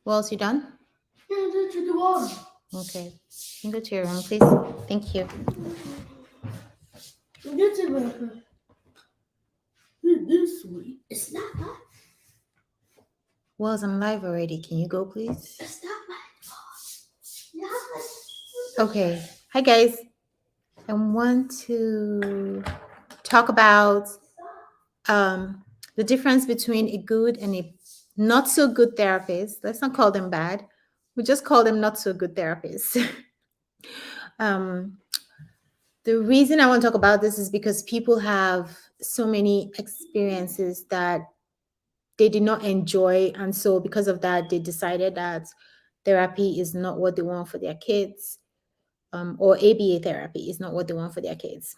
Wells, you done? Yeah, that's the one. Okay. You can go to your room, please. Thank you. That's it. This way. It's not my. Wells, I'm live already. Can you go, please? It's not my fault. Okay. Hi, guys. I want to talk about the difference between a good and a not so good therapist. Let's not call them bad. We just call them not so good therapists. um, the reason I want to talk about this is because people have so many experiences that they did not enjoy. And so, because of that, they decided that therapy is not what they want for their kids, or ABA therapy is not what they want for their kids.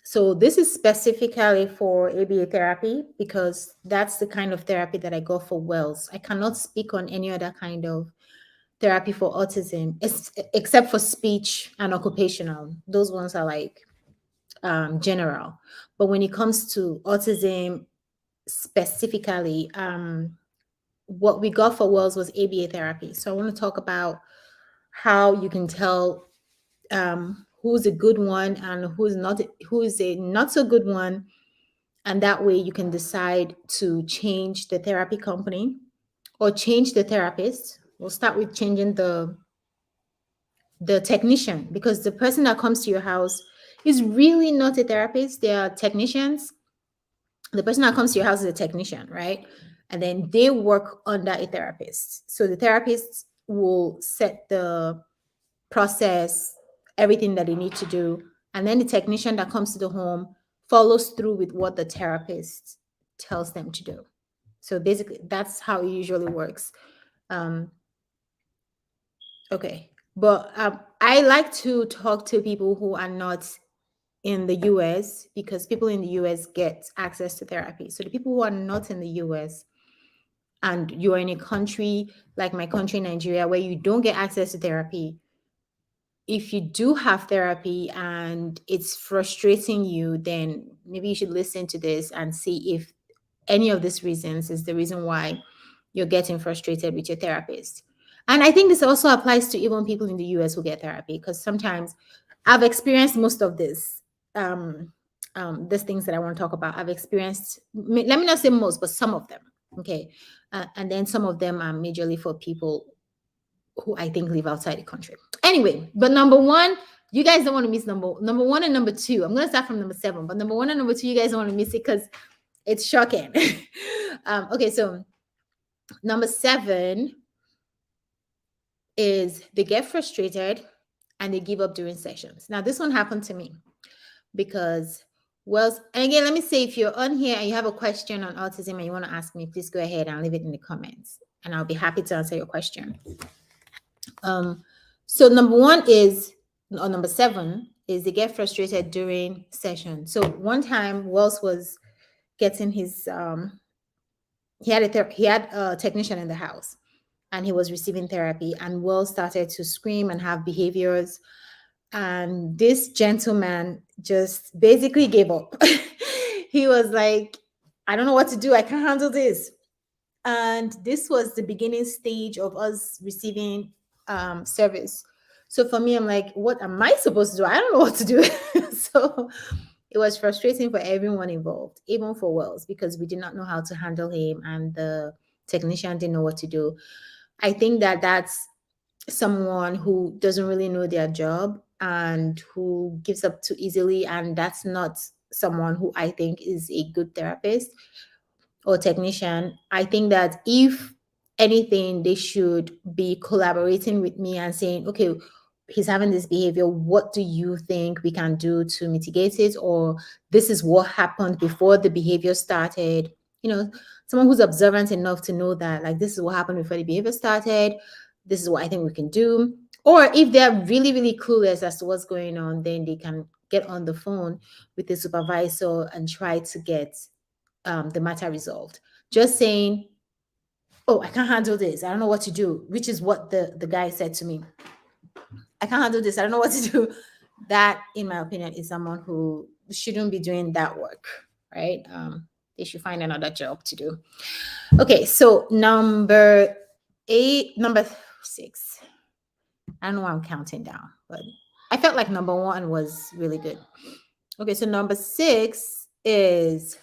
So this is specifically for ABA therapy because that's the kind of therapy that I got for Wells. I cannot speak on any other kind of therapy for autism except for speech and occupational. Those ones are like general. But when it comes to autism specifically, what we got for Wells was ABA therapy. So I want to talk about how you can tell who's a good one and who is a not so good one, and that way you can decide to change the therapy company or change the therapist. We'll start with changing the technician, because the person that comes to your house is really not a therapist. They are technicians. The person that comes to your house is a technician, right? And then they work under a therapist. So the therapist will set the process, everything that they need to do. And then the technician that comes to the home follows through with what the therapist tells them to do. So basically, that's how it usually works. Um, okay. But I like to talk to people who are not in the US because people in the US get access to therapy. So the people who are not in the US and you are in a country like my country, Nigeria, where you don't get access to therapy, if you do have therapy and it's frustrating you, then maybe you should listen to this and see if any of these reasons is the reason why you're getting frustrated with your therapist. And I think this also applies to even people in the US who get therapy, because sometimes I've experienced most of this. These things that I want to talk about, I've experienced, let me not say most, but some of them. Okay. And then some of them are majorly for people who I think live outside the country. Anyway, but number one, you guys don't want to miss number one and number two. I'm gonna start from number 7, but number one and number 2, you guys don't want to miss it because it's shocking. Okay, so number 7 is they get frustrated and they give up during sessions. Now, this one happened to me because, well, and again, let me say, if you're on here and you have a question on autism and you want to ask me, please go ahead and leave it in the comments, and I'll be happy to answer your question. So number 1 is, or number 7 is they get frustrated during session. So one time, Wells was getting his he had a technician in the house, and he was receiving therapy, and Wells started to scream and have behaviors, and this gentleman just basically gave up. He was like, I don't know what to do, I can't handle this. And this was the beginning stage of us receiving service. So for me, I'm like, what am I supposed to do? I don't know what to do. So it was frustrating for everyone involved, even for Wells, because we did not know how to handle him and the technician didn't know what to do. I think that that's someone who doesn't really know their job and who gives up too easily. And that's not someone who I think is a good therapist or technician. I think that if anything, they should be collaborating with me and saying, okay, he's having this behavior. What do you think we can do to mitigate it? Or this is what happened before the behavior started. You know, someone who's observant enough to know that, like, this is what happened before the behavior started. This is what I think we can do. Or if they're really, really clueless as to what's going on, then they can get on the phone with the supervisor and try to get the matter resolved. Just saying, oh, I can't handle this, I don't know what to do, which is what the guy said to me. I can't handle this, I don't know what to do. That, in my opinion, is someone who shouldn't be doing that work, right? They should find another job to do. Okay, so number Number 6. I don't know why I'm counting down, but I felt like number 1 was really good. Okay, so number 6 is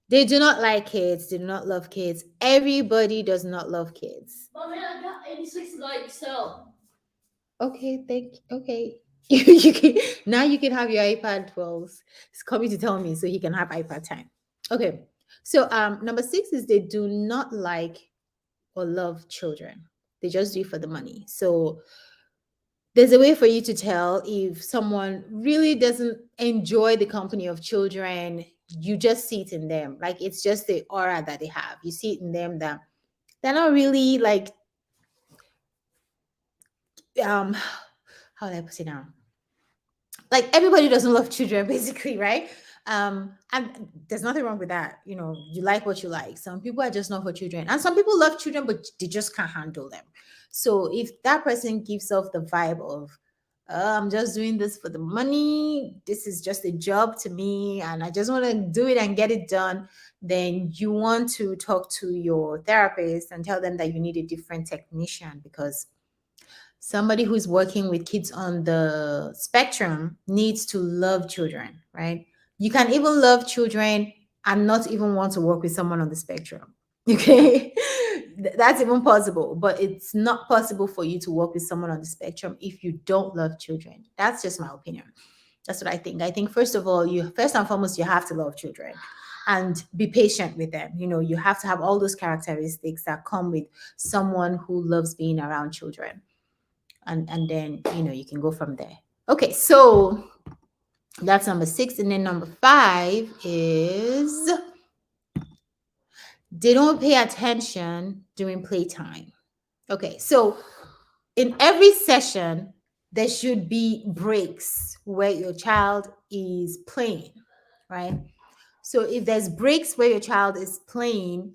they do not like kids, they do not love kids. Everybody does not love kids. Mommy, I got 86 likes, so. Okay, okay. You can, now you can have your iPad 12. It's coming to tell me so he can have iPad time. Okay. So number 6 is they do not like or love children. They just do it for the money. So there's a way for you to tell if someone really doesn't enjoy the company of children. You just see it in them. Like it's just the aura that they have. You see it in them that they're not really like how do I put it now? Like everybody doesn't love children, basically, right? And there's nothing wrong with that. You like what you like. Some people are just not for children, and some people love children, but they just can't handle them. So if that person gives off the vibe of I'm just doing this for the money, this is just a job to me, and I just want to do it and get it done, then you want to talk to your therapist and tell them that you need a different technician, because somebody who's working with kids on the spectrum needs to love children, right? You can even love children and not even want to work with someone on the spectrum. Okay. That's even possible, but it's not possible for you to work with someone on the spectrum if you don't love children. That's just my opinion. That's what I think. I think first of all, first and foremost, you have to love children and be patient with them. You have to have all those characteristics that come with someone who loves being around children, and then you can go from there. Okay, so that's number 6. And then number 5 is they don't pay attention during playtime. Okay, so in every session there should be breaks where your child is playing, right? So if there's breaks where your child is playing,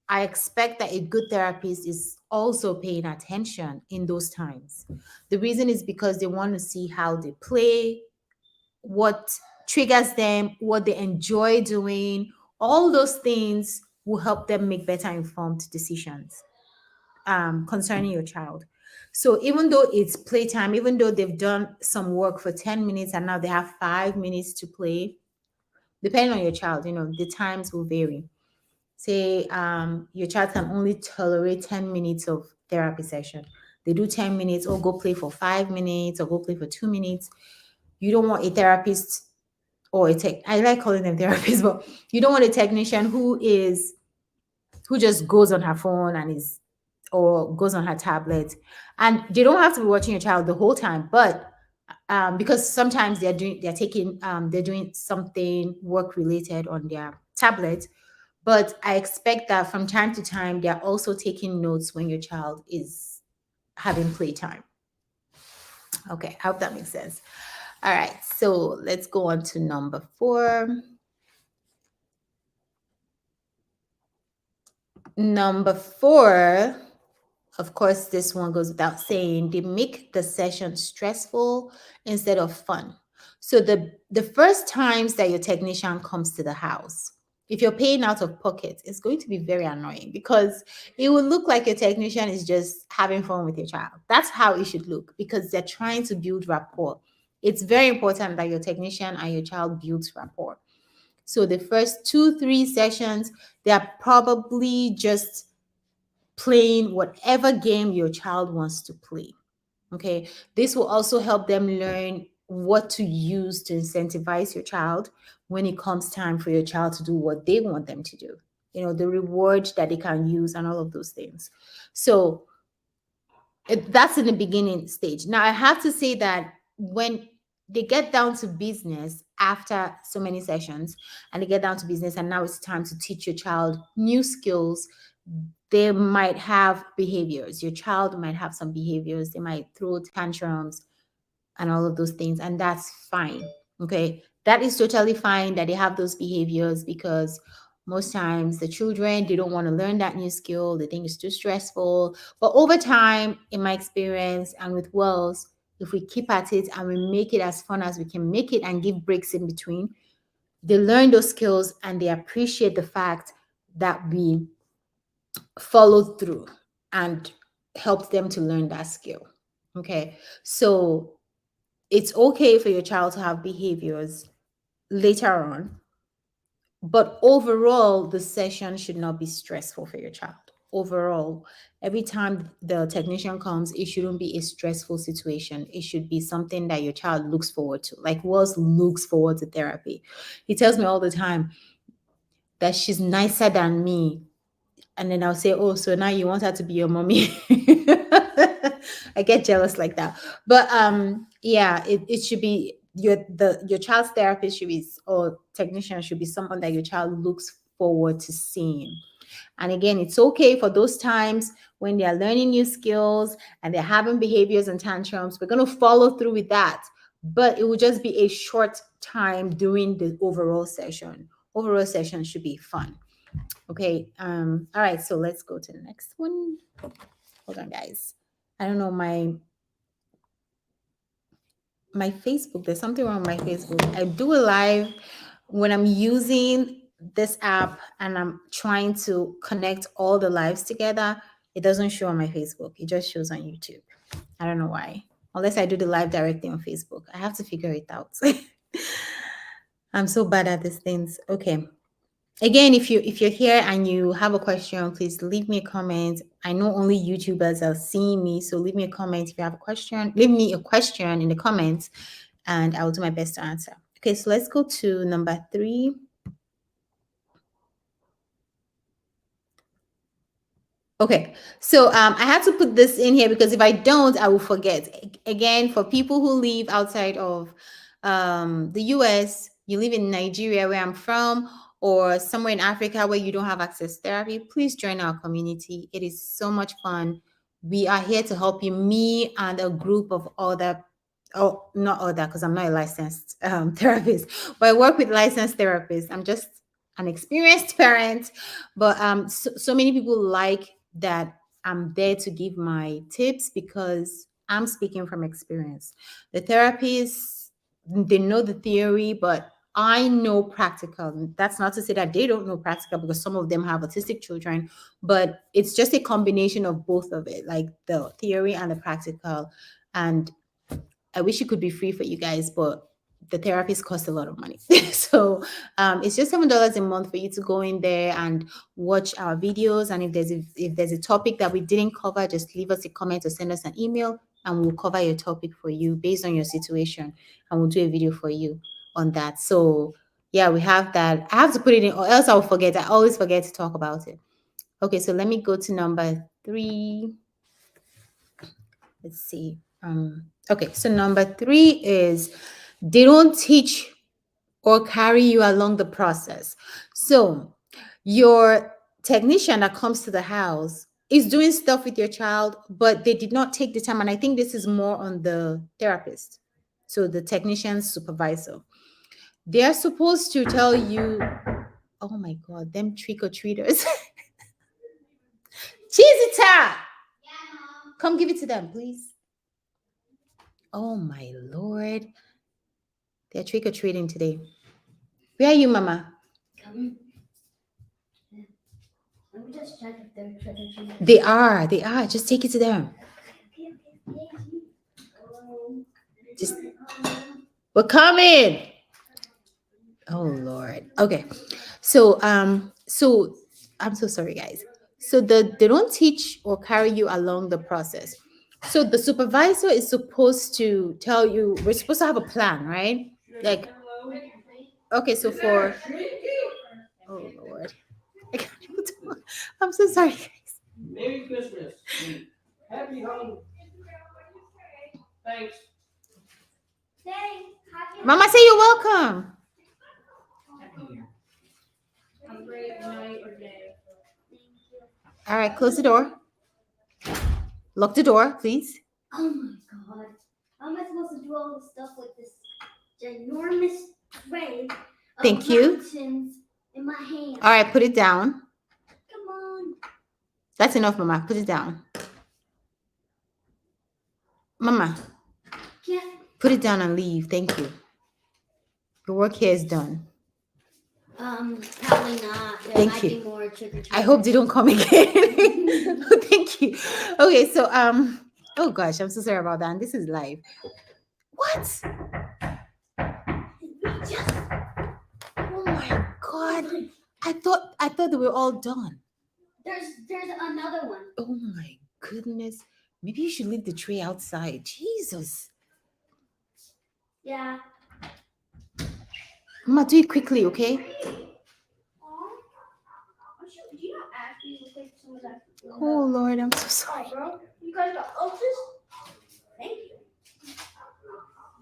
I expect that a good therapist is also paying attention in those times. The reason is because they want to see how they play, what triggers them, what they enjoy doing. All those things will help them make better informed decisions concerning your child. So even though it's playtime, even though they've done some work for 10 minutes and now they have 5 minutes to play, depending on your child, the times will vary. Say your child can only tolerate 10 minutes of therapy session. They do 10 minutes, or go play for 5 minutes, or go play for 2 minutes. You don't want a therapist or a tech. I like calling them therapists, but you don't want a technician who just goes on her phone or goes on her tablet. And they don't have to be watching your child the whole time, but because sometimes they're doing something work related on their tablet. But I expect that from time to time, they're also taking notes when your child is having playtime. Okay, I hope that makes sense. All right, so let's go on to number 4. Number 4, of course, this one goes without saying, they make the session stressful instead of fun. So the first times that your technician comes to the house, if you're paying out of pocket, it's going to be very annoying, because it will look like your technician is just having fun with your child. That's how it should look, because they're trying to build rapport. It's very important that your technician and your child builds rapport. So the first 2-3 sessions, they're probably just playing whatever game your child wants to play. Okay, this will also help them learn what to use to incentivize your child when it comes time for your child to do what they want them to do. The reward that they can use and all of those things. So that's in the beginning stage. Now, I have to say that when they get down to business after so many sessions, and they get down to business, and now it's time to teach your child new skills, they might have behaviors. Your child might have some behaviors. They might throw tantrums and all of those things, and that's fine. Okay, that is totally fine that they have those behaviors, because most times the children, they don't want to learn that new skill. They think it's too stressful. But over time, in my experience and with Wells, if we keep at it and we make it as fun as we can make it and give breaks in between, they learn those skills and they appreciate the fact that we followed through. and help them to learn that skill. Okay. So it's okay for your child to have behaviors later on, but overall, the session should not be stressful for your child. Overall, every time the technician comes, it shouldn't be a stressful situation. It should be something that your child looks forward to. Like Wells looks forward to therapy. He tells me all the time that she's nicer than me. And then I'll say, oh, so now you want her to be your mommy. I get jealous like that. But yeah, it should be your child's therapist should be, or technician should be someone that your child looks forward to seeing. And again, it's okay for those times when they are learning new skills and they're having behaviors and tantrums. We're going to follow through with that, but it will just be a short time during the overall session. Overall session should be fun. Okay. All right. So let's go to the next one. Hold on, guys. I don't know my Facebook. There's something wrong with my Facebook. I do a live when I'm using this app and I'm trying to connect all the lives together. It doesn't show on my Facebook. It just shows on YouTube. I don't know why. Unless I do the live directly on Facebook. I have to figure it out. I'm so bad at these things. Okay. Again, if you're here and you have a question, please leave me a comment. I know only YouTubers are seeing me, so leave me a comment if you have a question. Leave me a question in the comments, and I will do my best to answer. Okay, so let's go to number 3. Okay, so I had to put this in here because if I don't, I will forget. Again, for people who live outside of the US, you live in Nigeria, where I'm from, or somewhere in Africa where you don't have access to therapy, please join our community. It is so much fun. We are here to help you, me and a group of other, oh, not other, because I'm not a licensed therapist, but I work with licensed therapists. I'm just an experienced parent, but so many people like that I'm there to give my tips because I'm speaking from experience. The therapists, they know the theory, but I know practical. That's not to say that they don't know practical because some of them have autistic children, but it's just a combination of both of it, like the theory and the practical. And I wish it could be free for you guys, but the therapists cost a lot of money. So it's just $7 a month for you to go in there and watch our videos. And if there's a topic that we didn't cover, just leave us a comment or send us an email, and we'll cover your topic for you based on your situation, and we'll do a video for you on that. So yeah, we have that. I have to put it in, or else I'll forget. I always forget to talk about it. Okay, so let me go to number 3. Let's see. Okay, so number 3 is they don't teach or carry you along the process. So your technician that comes to the house is doing stuff with your child, but they did not take the time. And I think this is more on the therapist. So the technician's supervisor. They're supposed to tell you, oh my God, them trick-or-treaters. Cheesita! Come give it to them, please. Oh my Lord. They're trick-or-treating today. Where are you, Mama? Let me just check if they're trick-or-treating. They are. Just take it to them. Just, we're coming. Oh Lord. Okay. So I'm so sorry, guys. So they don't teach or carry you along the process. So the supervisor is supposed to tell you, we're supposed to have a plan, right? Like, okay, so for, oh Lord. I'm so sorry, guys. Merry Christmas. Happy holiday. Thanks. Mama, say you're welcome. Have a great night or day. All right, close the door. Lock the door, please. Oh my God. How am I supposed to do all this stuff with this ginormous tray of Thank you. mountains in my hand? All right, put it down. Come on. That's enough, Mama. Put it down. Mama, Can't. put it down and leave. Thank you. Your work here is done. Probably not. There Thank might you. be more trick-or-treaters. I hope they don't come again. Thank Thank you. Okay, so oh gosh, I'm so sorry about that. This is live. What? We just. Oh my god. I thought they were all done. There's another one. Oh my goodness. Maybe you should leave the tray outside. Jesus. Yeah. Mama, do it quickly, okay? Do you not actually look like someone's actually doing Oh Lord, I'm so sorry. that? Bro, you guys got ulcers? Thank you.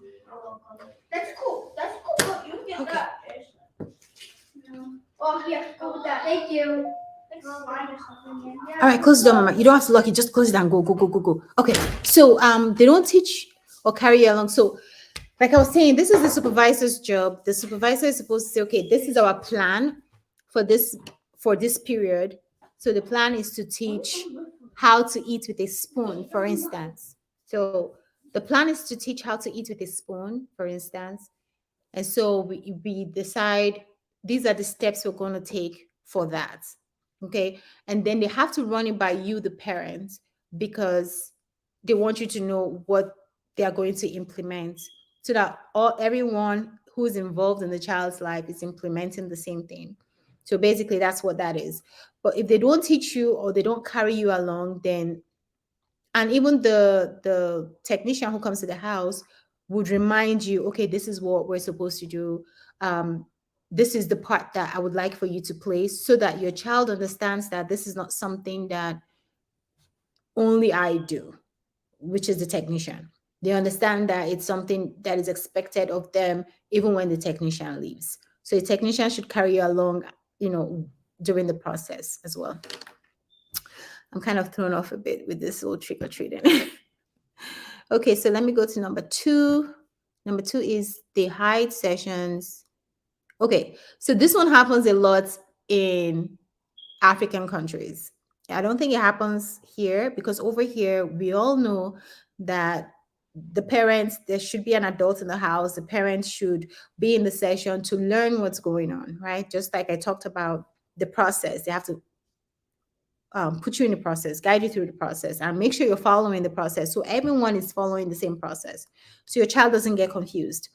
You're welcome. That's cool. That's cool. Look, you can get Okay. that. No. Oh, yeah, go with that. Thank you. Yeah. All right, close the door, Mama. You don't have to lock it. Just close it and go, go, go, go, go. Okay. So they don't teach or carry you along. So, like I was saying, this is the supervisor's job. The supervisor is supposed to say, okay, this is our plan for this period. So the plan is to teach how to eat with a spoon, for instance. So the plan is to teach how to eat with a spoon, for instance. And so we decide these are the steps we're going to take for that. Okay. And then they have to run it by you, the parents, because they want you to know what they are going to implement so that everyone who's involved in the child's life is implementing the same thing. So basically, that's what that is. But if they don't teach you or they don't carry you along, then and even the technician who comes to the house would remind you, okay, this is what we're supposed to do. um this is the part that I would like for you to play so that your child understands that this is not something that only I do, which is the technician. They understand that it's something that is expected of them even when the technician leaves. So the technician should carry you along, during the process as well. I'm kind of thrown off a bit with this whole trick or treating. Okay, so let me go to number two. Number two is the hide sessions. Okay, so this one happens a lot in African countries. I don't think it happens here because over here, we all know that there should be an adult in the house. The parents should be in the session to learn what's going on, right? Just like I talked about the process, they have to put you in the process, guide you through the process, and make sure you're following the process. So everyone is following the same process. So your child doesn't get confused.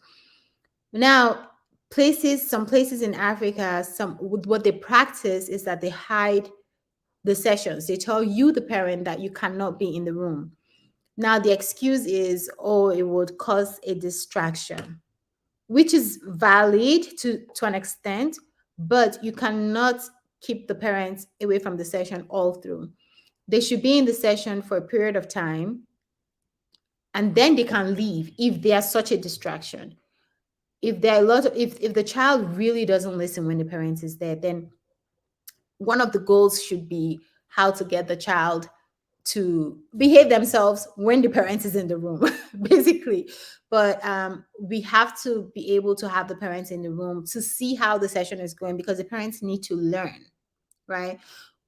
Now, some places in Africa, what they practice is that they hide the sessions. They tell you, the parent, that you cannot be in the room. Now, the excuse is, oh, it would cause a distraction, which is valid to an extent, but you cannot keep the parents away from the session all through. They should be in the session for a period of time, and then they can leave if they are such a distraction. If there are a lot of, if the child really doesn't listen when the parent is there, then one of the goals should be how to get the child to behave themselves when the parent is in the room, basically. But we have to be able to have the parents in the room to see how the session is going, because the parents need to learn, right?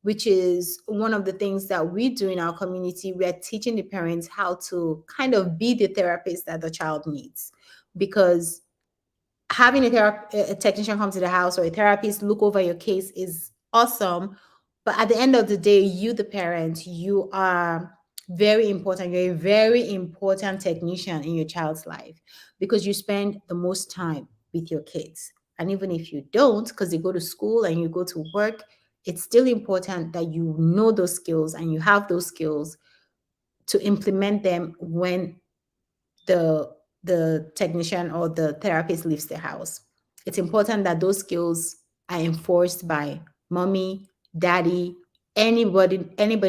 Which is one of the things that we do in our community. We are teaching the parents how to kind of be the therapist that the child needs, because having a technician come to the house or a therapist look over your case is awesome. But at the end of the day, you, the parent, you are very important. You're a very important technician in your child's life because you spend the most time with your kids. And even if you don't, because you go to school and you go to work, it's still important that you know those skills and you have those skills to implement them when the technician or the therapist leaves the house. It's important that those skills are enforced by mommy, daddy, anybody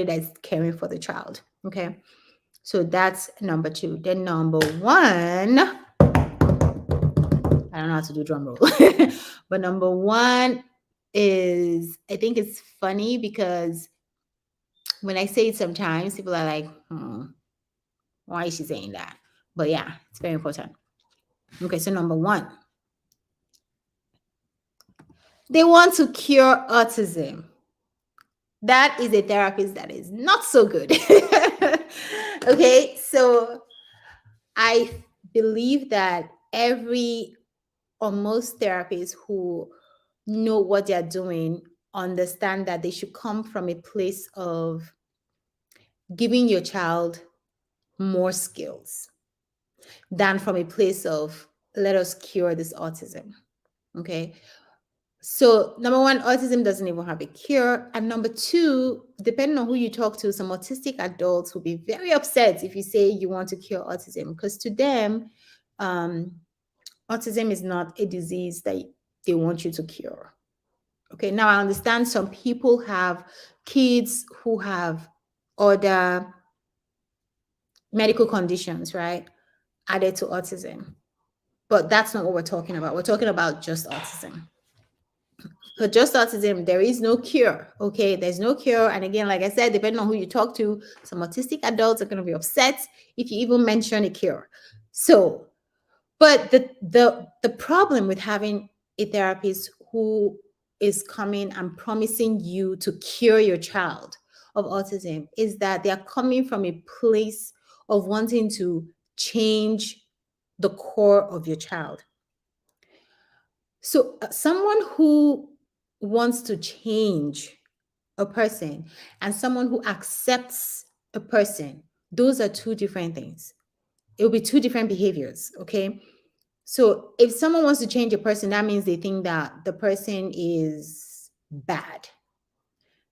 that's caring for the child. Okay. So that's number two. Then number one, I don't know how to do drum roll, but number one is, I think it's funny because when I say it sometimes, people are like, why is she saying that? But yeah, it's very important. Okay, so number one, they want to cure autism. That is a therapist that is not so good. Okay, so I believe that every or most therapists who know what they're doing understand that they should come from a place of giving your child more skills than from a place of let us cure this autism. Okay. So, number one, autism doesn't even have a cure. And number two, depending on who you talk to, some autistic adults will be very upset if you say you want to cure autism, because to them, um, autism is not a disease that they want you to cure. Okay, now I understand some people have kids who have other medical conditions, right, added to autism. But that's not what we're talking about. We're talking about just autism. For just autism, there is no cure. Okay, there's no cure. And again, like I said, depending on who you talk to, some autistic adults are going to be upset if you even mention a cure. So, but the problem with having a therapist who is coming and promising you to cure your child of autism is that they are coming from a place of wanting to change the core of your child. So, someone who wants to change a person and someone who accepts a person, those are two different things. It will be two different behaviors. Okay. So, if someone wants to change a person, that means they think that the person is bad,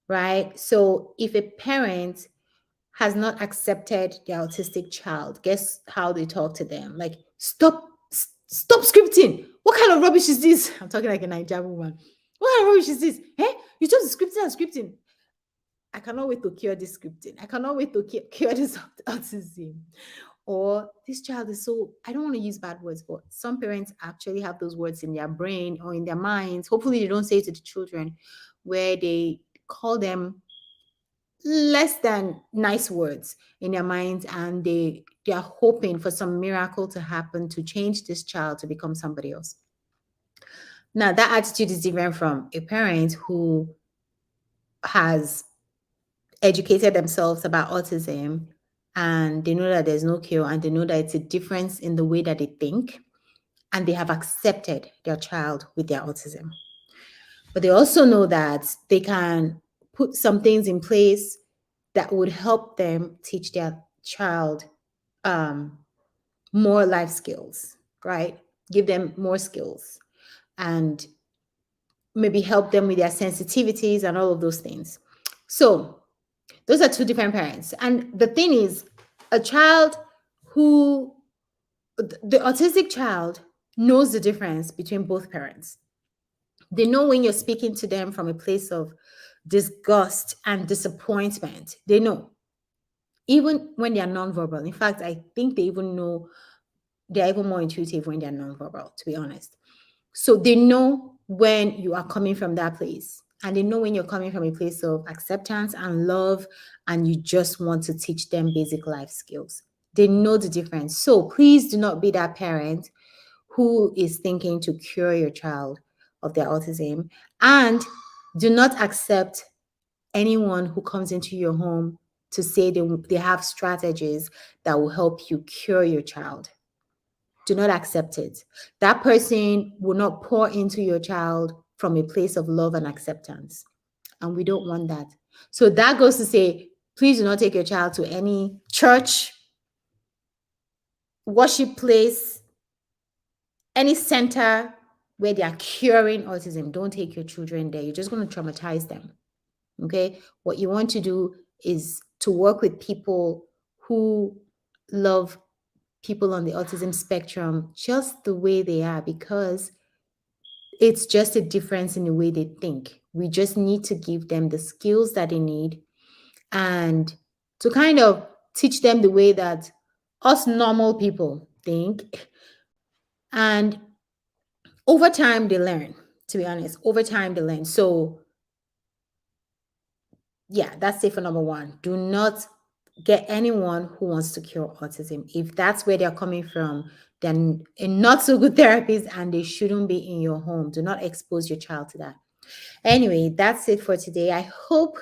right? So, if a parent has not accepted their autistic child, guess how they talk to them? Like, stop scripting. What kind of rubbish is this? I'm talking like a Nigerian woman. What kind of rubbish is this? Eh? You just scripting and scripting. I cannot wait to cure this scripting. I cannot wait to cure this autism. Or this child is so, I don't want to use bad words, but some parents actually have those words in their brain or in their minds. Hopefully, they don't say it to the children, where they call them less than nice words in their minds, and they are hoping for some miracle to happen to change this child to become somebody else. Now, that attitude is different from a parent who has educated themselves about autism, and they know that there's no cure, and they know that it's a difference in the way that they think, and they have accepted their child with their autism. But they also know that they can put some things in place that would help them teach their child more life skills, right? Give them more skills and maybe help them with their sensitivities and all of those things. So, those are two different parents. And the thing is, a child who, the autistic child knows the difference between both parents. They know when you're speaking to them from a place of disgust and disappointment. They know, even when they are nonverbal. In fact, I think they even know, they're even more intuitive when they're nonverbal, to be honest. So they know when you are coming from that place, and they know when you're coming from a place of acceptance and love, and you just want to teach them basic life skills. They know the difference. So please do not be that parent who is thinking to cure your child of their autism, and do not accept anyone who comes into your home to say they have strategies that will help you cure your child. Do not accept it. That person will not pour into your child from a place of love and acceptance. And we don't want that. So that goes to say, please do not take your child to any church, worship place, any center where they are curing autism. Don't take your children there. You're just going to traumatize them. Okay. What you want to do is to work with people who love people on the autism spectrum just the way they are, because it's just a difference in the way they think. We just need to give them the skills that they need, and to kind of teach them the way that us normal people think. And over time, they learn, to be honest. Over time, they learn. So, yeah, that's it for number one. Do not get anyone who wants to cure autism. If that's where they're coming from, then a not so good therapist, and they shouldn't be in your home. Do not expose your child to that. Anyway, that's it for today. I hope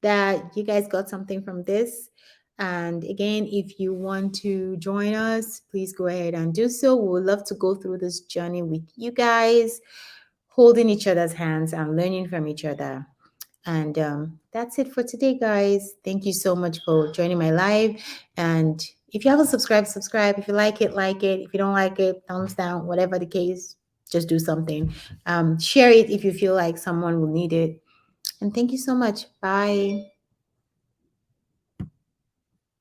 that you guys got something from this. And again, if you want to join us, please go ahead and do so. We would love to go through this journey with you guys, holding each other's hands and learning from each other. And that's it for today, guys. Thank you so much for joining my live. And if you haven't subscribed, subscribe. If you like it, like it. If you don't like it, thumbs down, whatever the case, just do something. Share it if you feel like someone will need it. And thank you so much. Bye.